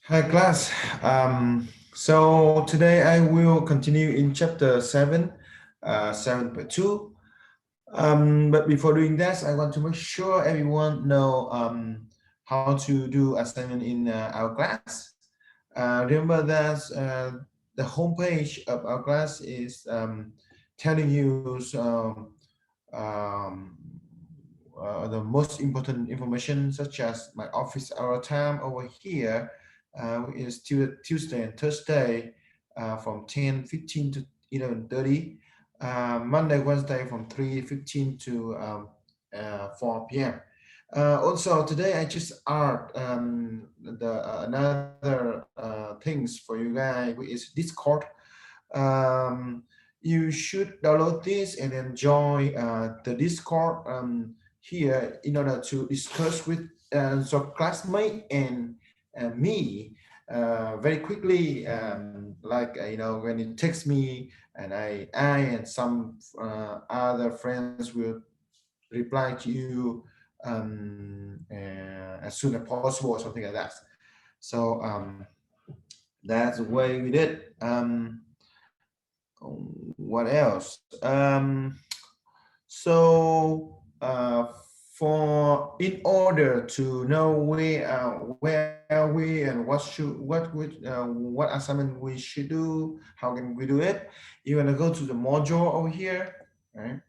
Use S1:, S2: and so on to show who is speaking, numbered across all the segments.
S1: Hi class. So today I will continue in chapter 7, 7.2. But before doing that, I want to make sure everyone know how to do assignment in our class. Remember that the homepage of our class is telling you um, the most important information such as my office hour time over here is Tuesday and Thursday from 10:15 to 11:30, Monday, Wednesday from 3:15 to 4 p.m. Also today I just add another things for you guys, which is Discord. um, you should download this and then join the Discord here in order to discuss with your classmate and me very quickly. Like when you text me and I and some other friends will reply to you as soon as possible or something like that. So that's the way we did. What else? So for in order to know where are we and what assignment we should do, how can we do it? You're gonna go to the module over here, right?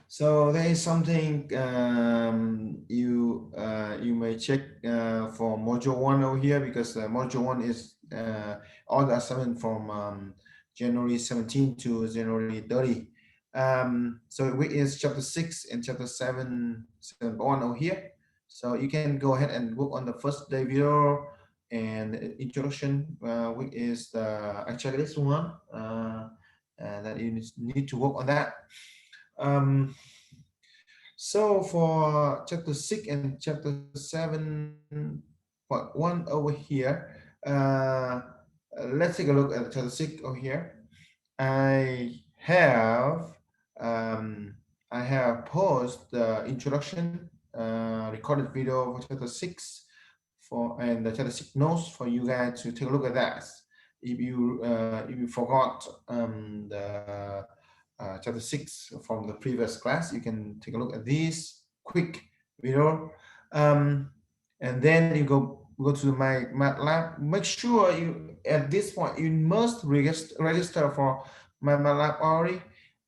S1: So there is something you may check for module one over here, because module one is all the assignment from January 17 to January 30. So it is chapter 6 and chapter 7.1 over here. So you can go ahead and work on the first day video and introduction, which is the actually this one that you need to work on that. Um, so for chapter 6 and chapter 7.1 over here, uh, let's take a look at chapter 6 over here. I have I have paused the introduction recorded video for chapter 6 and the chapter 6 notes for you guys to take a look at that. If you forgot chapter 6 from the previous class, you can take a look at this quick video. And then you go to my MATLAB. Make sure you at this point you must register for my MATLAB already.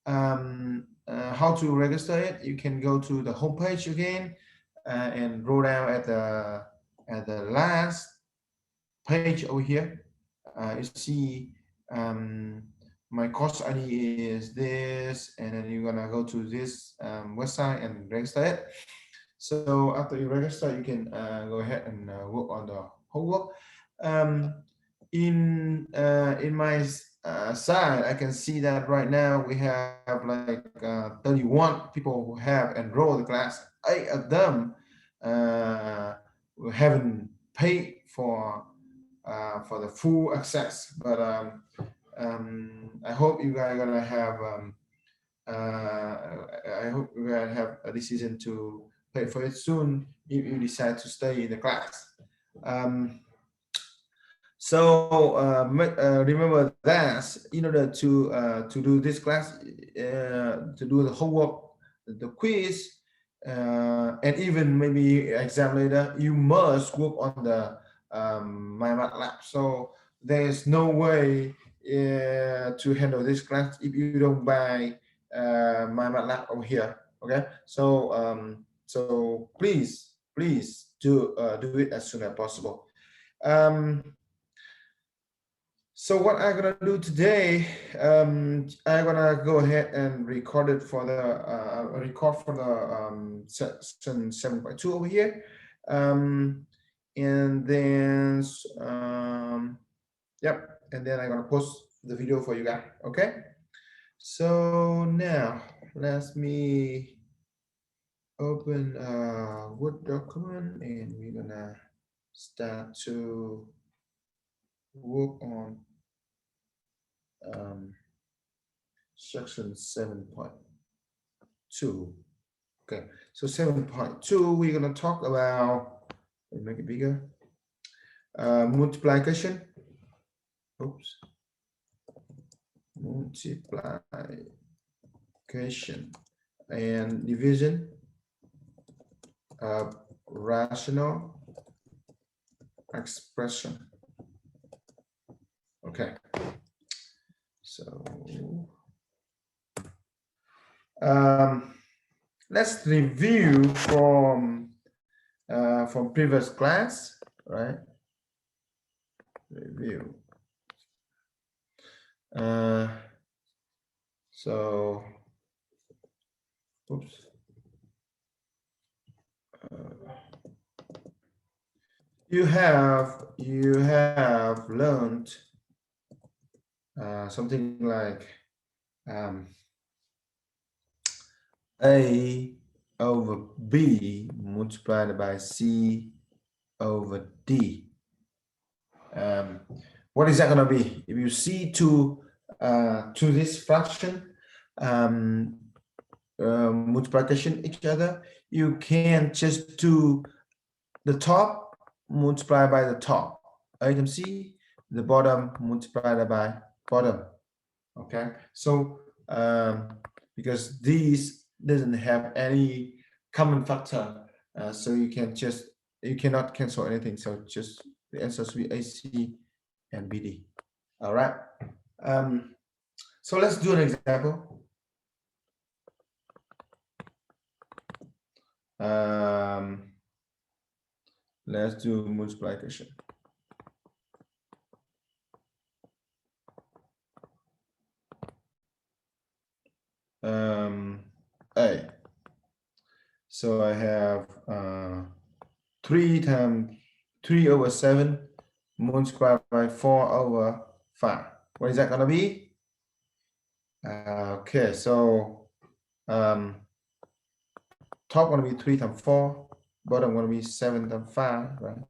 S1: How to register it? You can go to the homepage again and roll down at the last page over here. You see my course ID is this, and then you're gonna go to this website and register it. So after you register, you can go ahead and work on the homework. Um, in my side, I can see that right now we have like 31 people who have enrolled the class. 8 of them haven't paid for the full access, but I hope you guys are gonna have I hope you guys have a decision to pay for it soon if you decide to stay in the class. Um, so remember that in order to do this class, to do the homework, the quiz, and even maybe exam later, you must work on the my MATLAB. So there's no way to handle this class if you don't buy my MATLAB over here. Okay, so please do it as soon as possible. Um, so what I'm gonna do today, I'm gonna go ahead and record it for the record for the section 7.2 over here, and then yep, and then I'm gonna post the video for you guys. Okay. So now let me open a Word document, and we're gonna start to work on section 7.2. Okay, so 7.2, we're going to talk about Let me make it bigger. Multiplication. Oops. Multiplication and division of rational expression. Okay. So let's review from previous class, right? Review. So, oops. You have learned something like A over B multiplied by C over D. What is that going to be? If you see to this fraction multiplication each other, you can just do the top multiplied by the top item C, the bottom multiplied by bottom. Okay, so because these doesn't have any common factor, so you cannot cancel anything. So just the answers will be AC and BD. All right. So let's do an example. Let's do multiplication. A. So I have 3 times 3 over 7 multiplied by 4 over 5. What is that going to be? Okay, so top going to be 3 times 4, bottom going to be 7 times 5, right?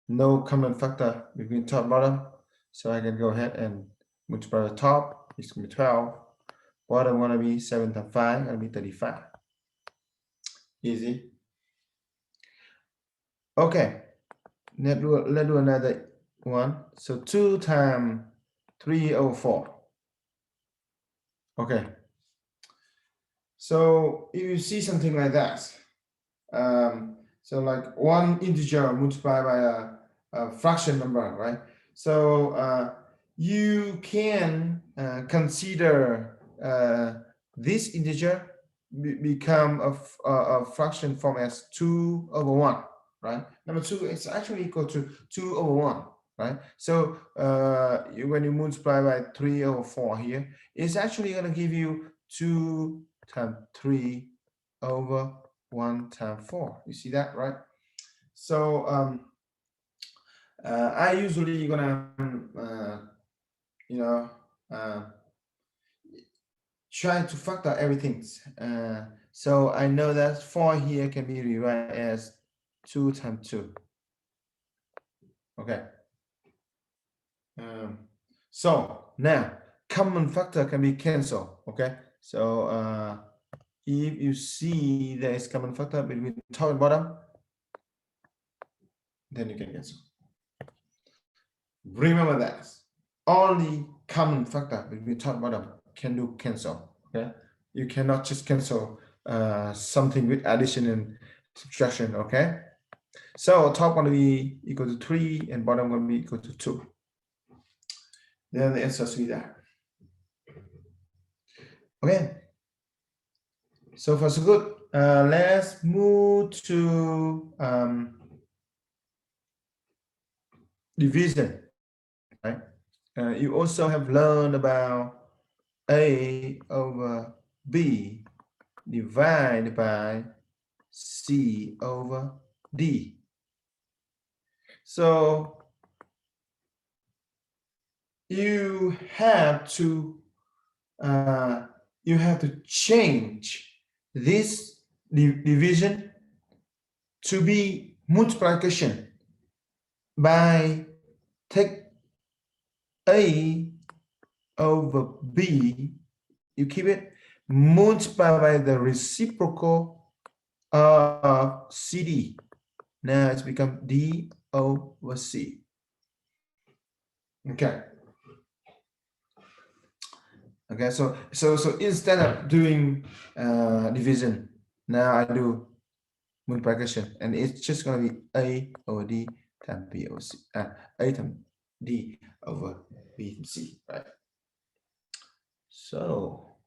S1: No common factor between top and bottom, so I can go ahead and multiply the top. It's going to be 12. Bottom going to be 7 times 5, going to be 35. Easy. Okay, let's do another one. So 2 times 3 over 4. Okay. So if you see something like that, so like one integer multiplied by a fraction number, right? So you can consider this integer become a fraction form as 2 over 1, right? Number 2 is actually equal to 2 over 1, right? So when you multiply by 3 over 4 here, it's actually going to give you 2 times 3 over 1 times 4. You see that, right? So I usually gonna try to factor everything. So I know that 4 here can be rewritten as 2 times 2. Okay. So now common factor can be cancelled. Okay. So if you see there is common factor between top and bottom, then you can cancel. Remember that only common factor between top and bottom can do cancel. Okay, you cannot just cancel something with addition and subtraction. Okay, so top going to be equal to 3 and bottom going to be equal to 2. Then the answer is that. Okay, so far so good. Let's move to division. Right? You also have learned about A over B divided by C over D. So you have to change this division to be multiplication by take A over B, you keep it, multiplied by the reciprocal of CD. Now it's become D over C. Okay. Okay, so instead of doing division, now I do multiplication, and it's just going to be A over D times B over C. A times D over B times C, right? So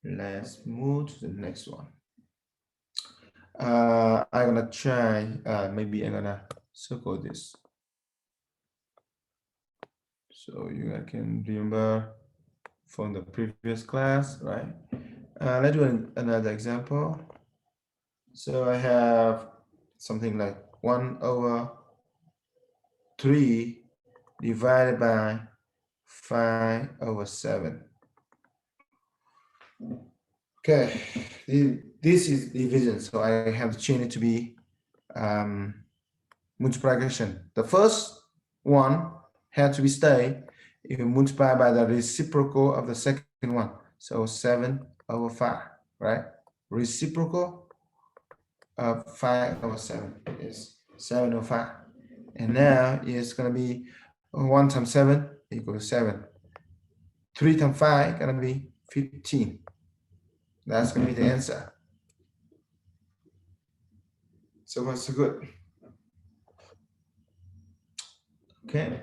S1: let's move to the next one. I'm gonna try. Maybe I'm gonna circle this, so you guys can remember from the previous class, right? Let's do another example. So I have something like 1 over 3 divided by 5 over 7. Okay, this is division, so I have to change it to be multiplication. The first one had to be stay if you multiply by the reciprocal of the second one. So 7 over 5, right? Reciprocal of 5 over 7 is 7 over 5. And now it's going to be 1 times 7 equal to 7. 3 times 5 going to be 15. That's going to be the answer. So far, so good. Okay.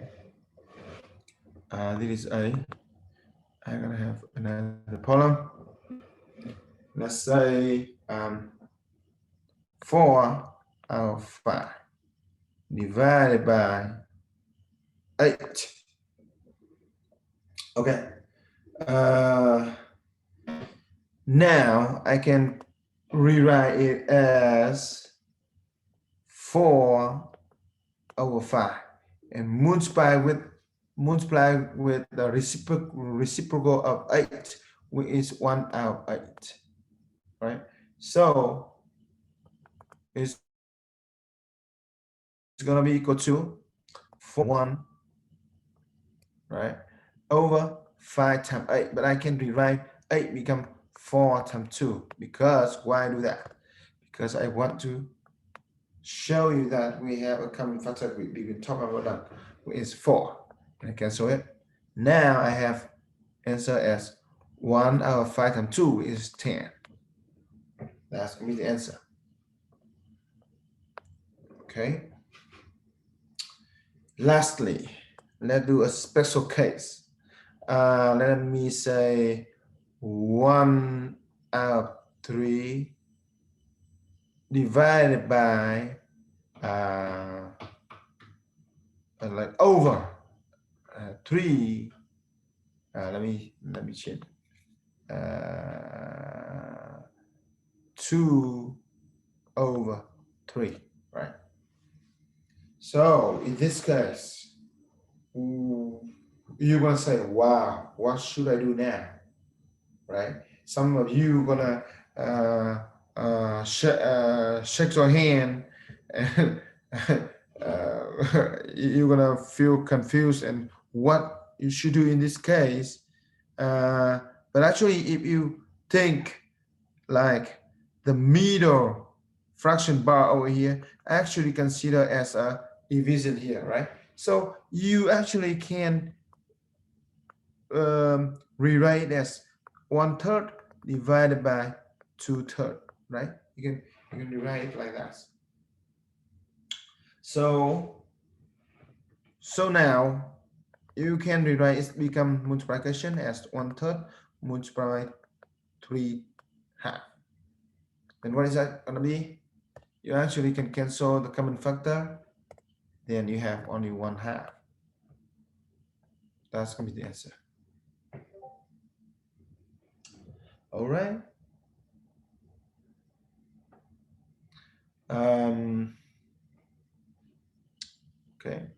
S1: This is A. I'm going to have another problem. Let's say 4 out of 5 divided by 8. Okay. Now I can rewrite it as 4 over 5 and multiply with the reciprocal of 8, which is 1 out of 8, right? So it's going to be equal to 1, right, over 5 times 8. But I can rewrite 8 become 4 times 2. Because why do that? Because I want to show you that we have a common factor between top and bottom, which is 4. And I cancel it. Now I have answer as 1 out of 5 times 2 is 10. That's going to be the answer. Okay. Lastly, let's do a special case. Let me say 1 out of 3 divided by like over 3. Let me change. 2 over 3, right? So in this case, you're gonna say, wow, what should I do now, right? Some of you gonna shake your hand and you're gonna feel confused and what you should do in this case. But actually, if you think like the middle fraction bar over here, actually consider as a division here, right? So you actually can rewrite as 1/3 divided by 2/3, right? You can rewrite it like that. So now you can rewrite it become multiplication as 1/3 multiplied 3/2. Then what is that gonna be? You actually can cancel the common factor. Then you have only 1/2. That's gonna be the answer. All right. Okay.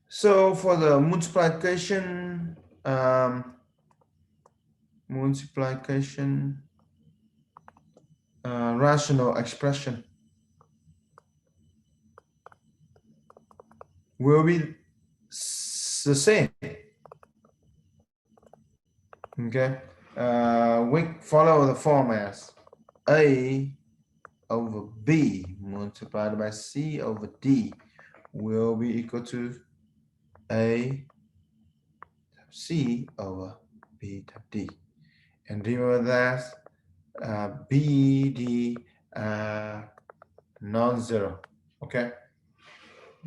S1: So for the multiplication, rational expression will be the same. Okay. We follow the form as A over B multiplied by C over D will be equal to A times C over B times D. And remember that B, D are non-zero, okay?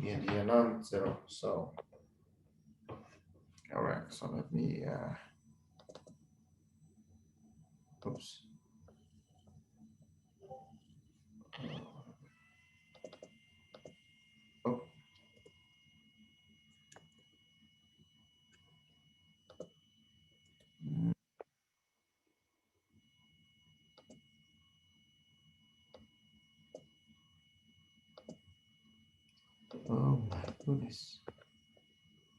S1: B and D are non-zero, so all right, so let me, oops. Oh. Oh my goodness.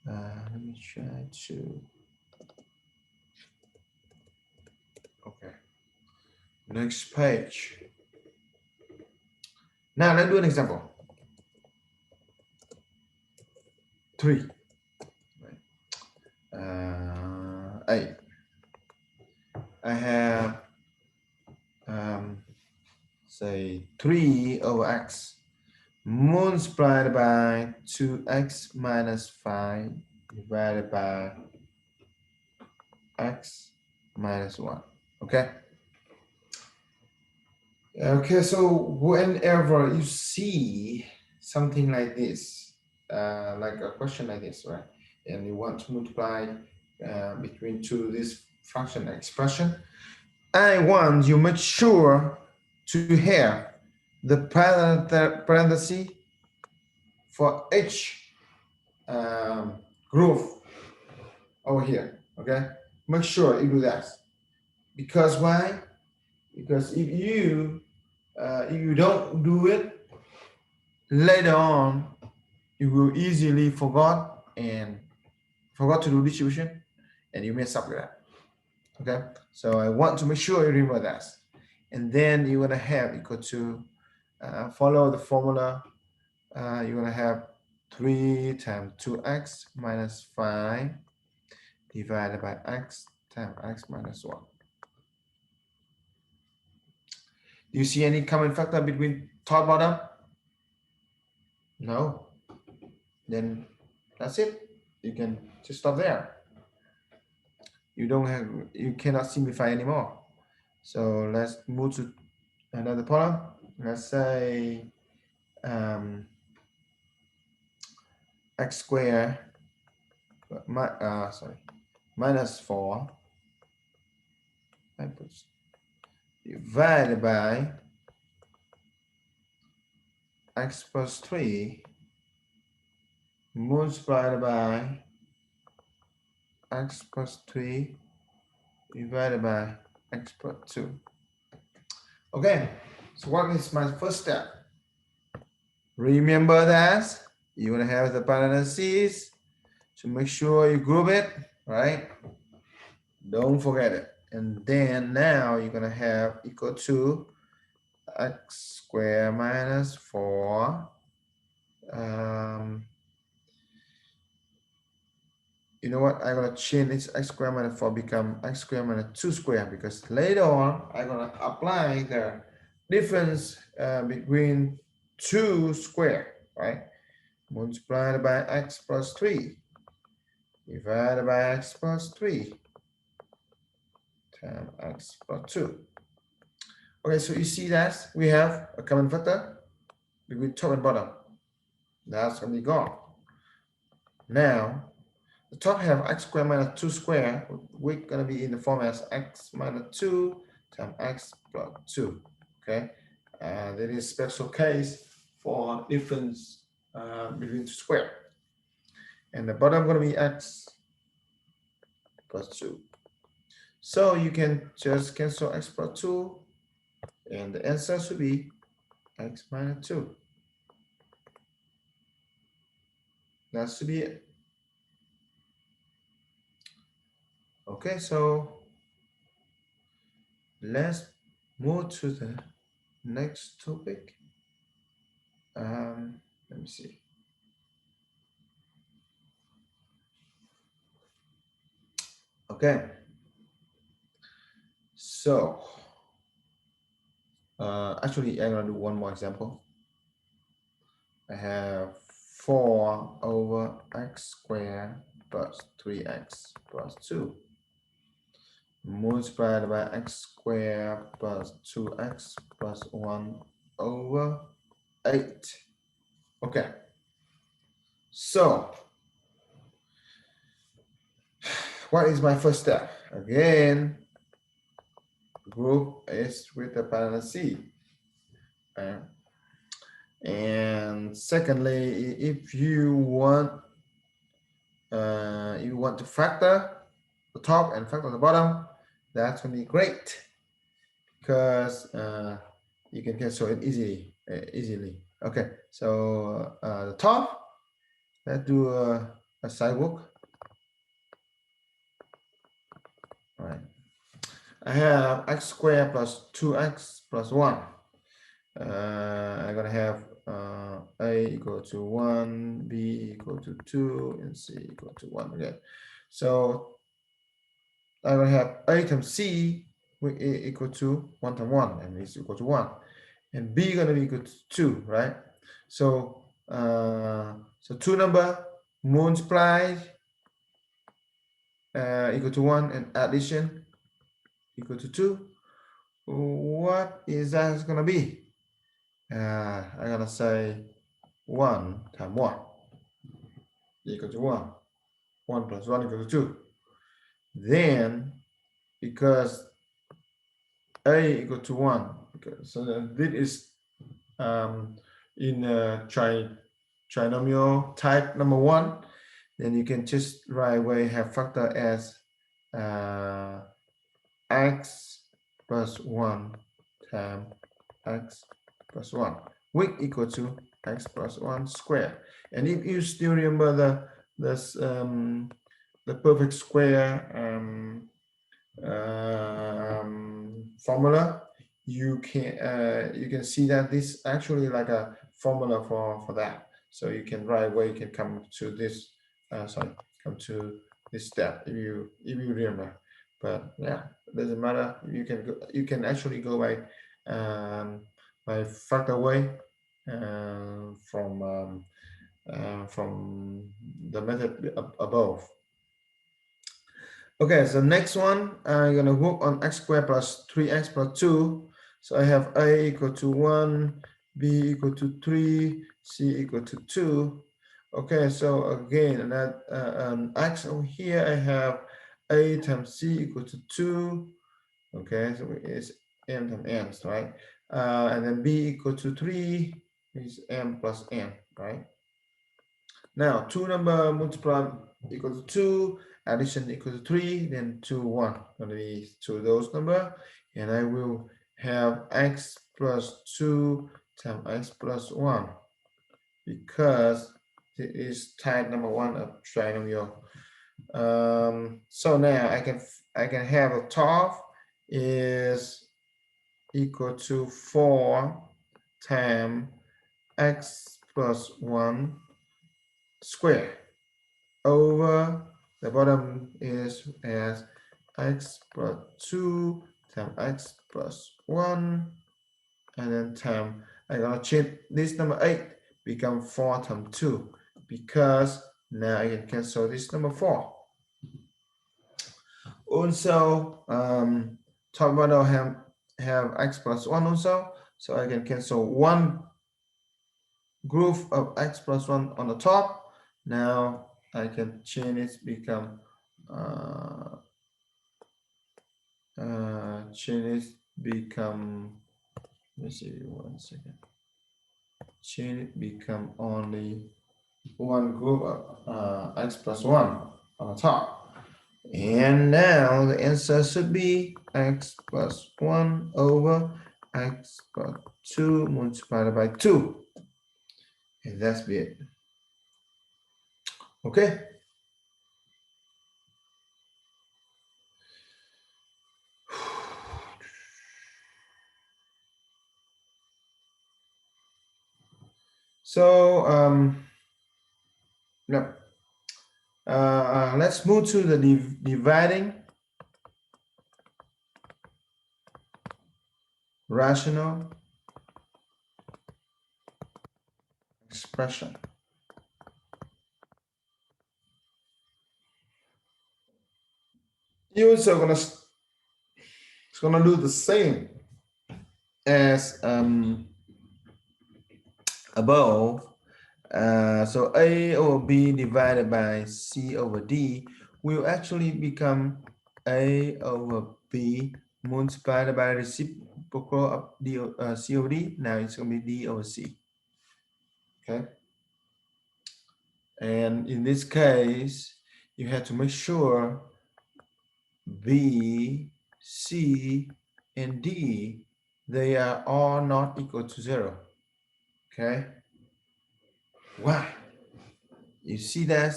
S1: Let me try to, okay. Next page. Now let's do an example. 3. Right. 8. I have say 3 over x multiplied by 2x minus 5 divided by x minus 1. Okay. Okay, so whenever you see something like this, like a question like this, right? And you want to multiply between two this function expression, I want you make sure to have the parenthesis for each group over here. Okay, make sure you do that. Because why? Because if you don't do it, later on you will easily forgot to do distribution, and you mess up with that. Okay, so I want to make sure you remember that, and then you're gonna have equal to follow the formula. You're gonna have 3 times 2x minus 5 divided by x times x minus 1. Do you see any common factor between top bottom? No. Then that's it. You can just stop there. You cannot simplify anymore. So let's move to another problem. Let's say x squared minus 4 divided by x plus 3 multiplied by x plus 3 divided by x plus 2. Okay, so what is my first step? Remember that you're going to have the parentheses to make sure you group it, right? Don't forget it. And then now you're going to have equal to x squared minus 4. You know what? I'm going to change this x squared minus 4 become x squared minus 2 squared, because later on I'm going to apply the difference between 2 squared, right? Multiplied by x plus 3 divided by x plus 3 times x plus 2. Okay, so you see that we have a common factor between top and bottom. That's going to be gone. Now, the top have x squared minus 2 squared. We're going to be in the form as x minus 2 times x plus 2. Okay, that is special case for difference between 2 squared. And the bottom going to be x plus 2. So you can just cancel x plus 2, and the answer should be x minus 2. That should be it. Okay, so let's move to the next topic. Let me see. Okay. So Actually, I'm gonna do one more example. I have 4 over x squared plus 3x plus 2 multiplied by x squared plus 2x plus 1 over 8. Okay, so what is my first step? Again, group is with the pattern C. And secondly, if you want to factor the top and factor the bottom, that's gonna be great because you can cancel it easily. Okay, so the top, let's do a sidewalk. All right, I have x squared plus 2x plus 1. I'm gonna have a equal to 1, b equal to 2, and c equal to 1. Okay, so I'm gonna have a times c equal to 1 times 1, and it's equal to 1, and b gonna be equal to 2, right? So so two number multiplied equal to 1, and addition equal to 2. What is that gonna be? I'm gonna say 1 times 1 equal to 1. 1 plus 1 equal to 2. Then, because a equal to 1, okay, so then this is in trinomial type number 1, then you can just right away have factor as x plus 1 times x plus 1, which equal to x plus 1 square. And if you still remember the perfect square formula, you can see that this actually like a formula for that. So you can right away you can come to this come to this step if you remember. But yeah, it doesn't matter. You can actually go by factor way from the method above. Okay, so next one, I'm gonna work on x squared plus 3x plus 2. So I have a equal to 1, b equal to 3, c equal to 2. Okay, so again, that x over here, I have a times c equal to 2. Okay, so it's m times n, right? And then b equal to 3 is m plus n, right? Now, two number multiplied equal to 2, addition equal to 3, then 2, 1. Going to be to those number, and I will have x plus 2 times x plus 1 because it is type number 1 of trinomial. So now I can have a top is equal to 4 times x plus 1 square over the bottom is as x plus 2 times x plus 1, and then time I'm gonna change this number 8 become 4 times 2 because now I can cancel this number 4. Also top bottom have x plus 1 also, so I can cancel one group of x plus 1 on the top. Now I can change it become change it become, let me see 1 second, change it become only one group of x plus 1 on the top. And now the answer should be x plus 1 over x plus 2 multiplied by 2. And that's it. Okay. So no. Let's move to the dividing rational expression. You also gonna do the same as above. So A over B divided by C over D will actually become A over B multiplied by reciprocal of D, C over D. Now it's going to be D over C. Okay. And in this case, you have to make sure B, C, and D, they are all not equal to 0. Okay. Why? You see that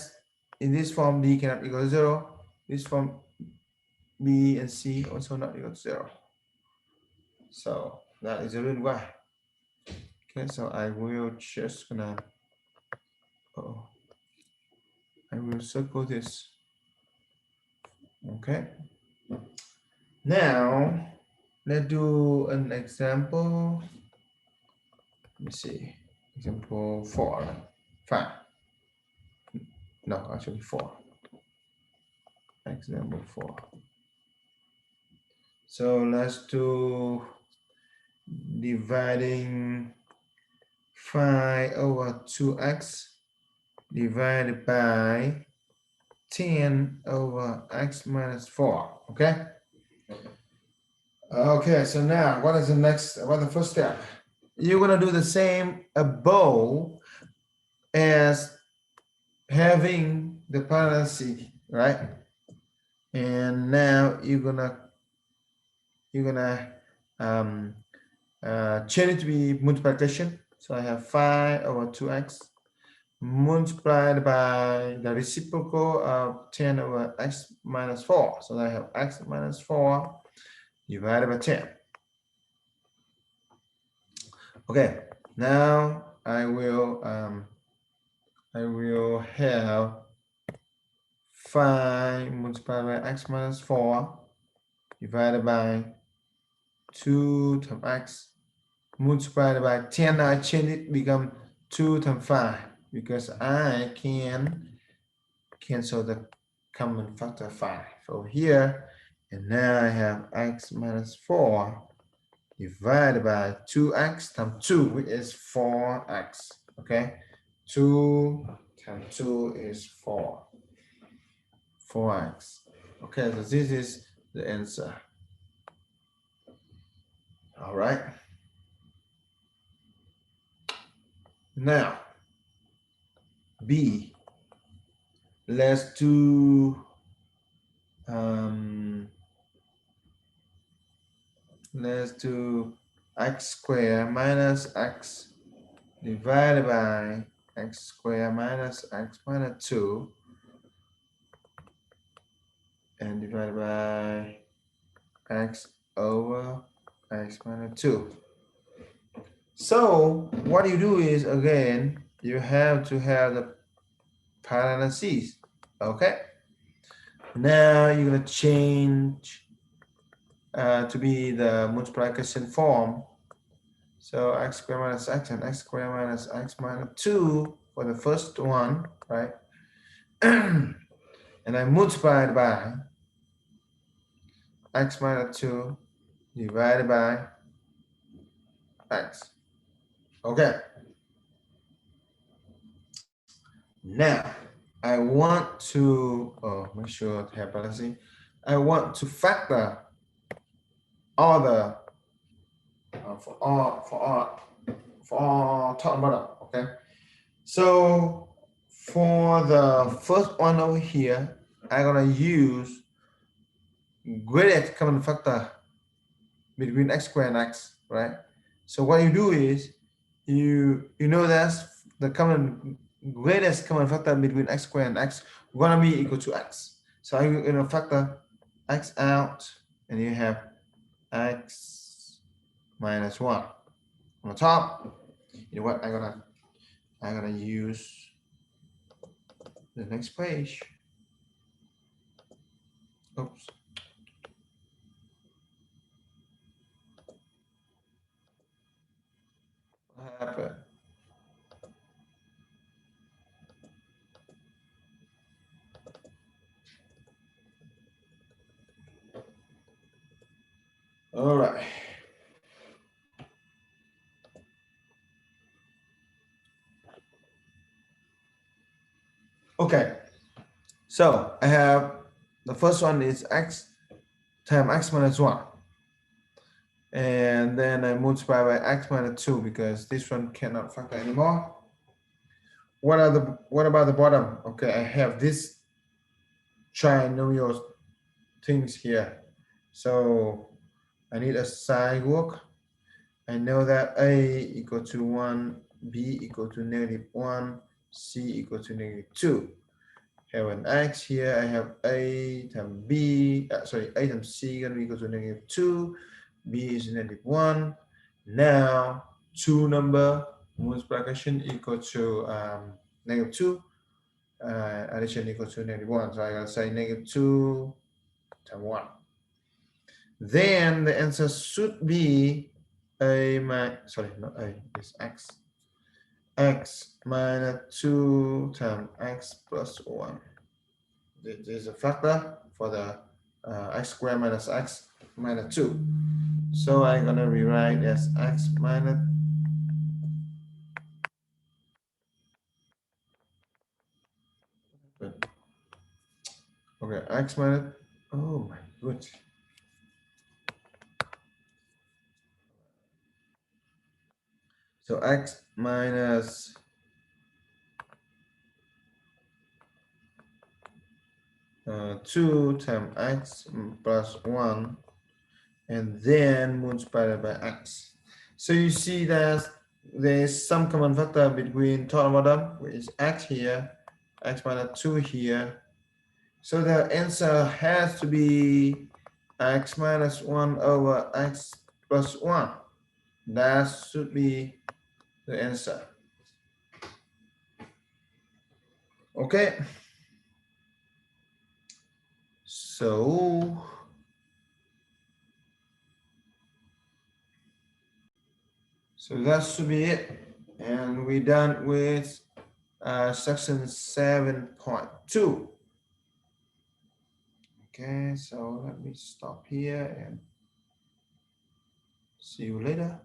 S1: in this form, D cannot equal to 0. This form, B and C also not equal to 0. So that is the reason why. Okay, so I will just gonna, I will circle this. Okay. Now let's do an example. Let me see. Example 5. No, actually 4. Example 4. So let's do dividing 5 over 2x divided by 10 over x minus 4. Okay. Okay, so now what is the first step? You're gonna do the same above as having the parentheses, right? And now you're gonna change it to be multiplication. So I have 5 over 2x multiplied by the reciprocal of 10 over x minus 4. So I have x minus 4 divided by 10. Okay, now I will have 5 multiplied by x minus 4 divided by 2 times x multiplied by 10. I change it become 2 times 5 because I can cancel the common factor 5 over here, and now I have x minus 4 divided by 2x times 2, which is 4x. Okay, 2 times 2 is 4x. Okay, so this is the answer. All right. Now, B. Let's do x squared minus x divided by x squared minus x minus 2 and divided by x over x minus 2. So what you do is, again, you have to have the parentheses. Okay, now you're going to change to be the multiplication form. So x squared minus x and x squared minus x minus 2 for the first one, right? And I multiplied by x minus 2 divided by x. Okay. Now I want to make sure to have balancing. I want to factor all the for all top and bottom. Okay. So for the first one over here, I'm gonna use greatest common factor between x squared and x, right? So what you do is you know that's the greatest common factor between x squared and x gonna be equal to x. So I'm gonna factor x out, and you have x minus 1 on the top. You know what? I'm gonna use the next page. Oops. Okay, so I have the first one is x times x minus 1. And then I multiply by x minus 2 because this one cannot factor anymore. What about the bottom? Okay, I have this trinomial things here. So I need a sine work. I know that a equal to 1, b equal to -1, c equal to -2. Have an x here. I have a times b, sorry, a times c going to be equal to -2. B is -1. Now, two number multiplication equal to -2. Addition equal to -1. So I gotta say -2 times 1. Then the answer should be a sorry, not a, it's x. X minus 2 times x plus 1. This is a factor for the x squared minus x minus 2. So I'm gonna rewrite as x minus okay, x minus, oh my goodness. So x minus 2 times x plus 1 and then multiplied by x. So you see that there's some common factor between top and bottom, which is x here, x minus 2 here. So the answer has to be x minus 1 over x plus 1. That should be the answer. Okay. So that should be it. And we're done with section 7.2. Okay, so let me stop here and see you later.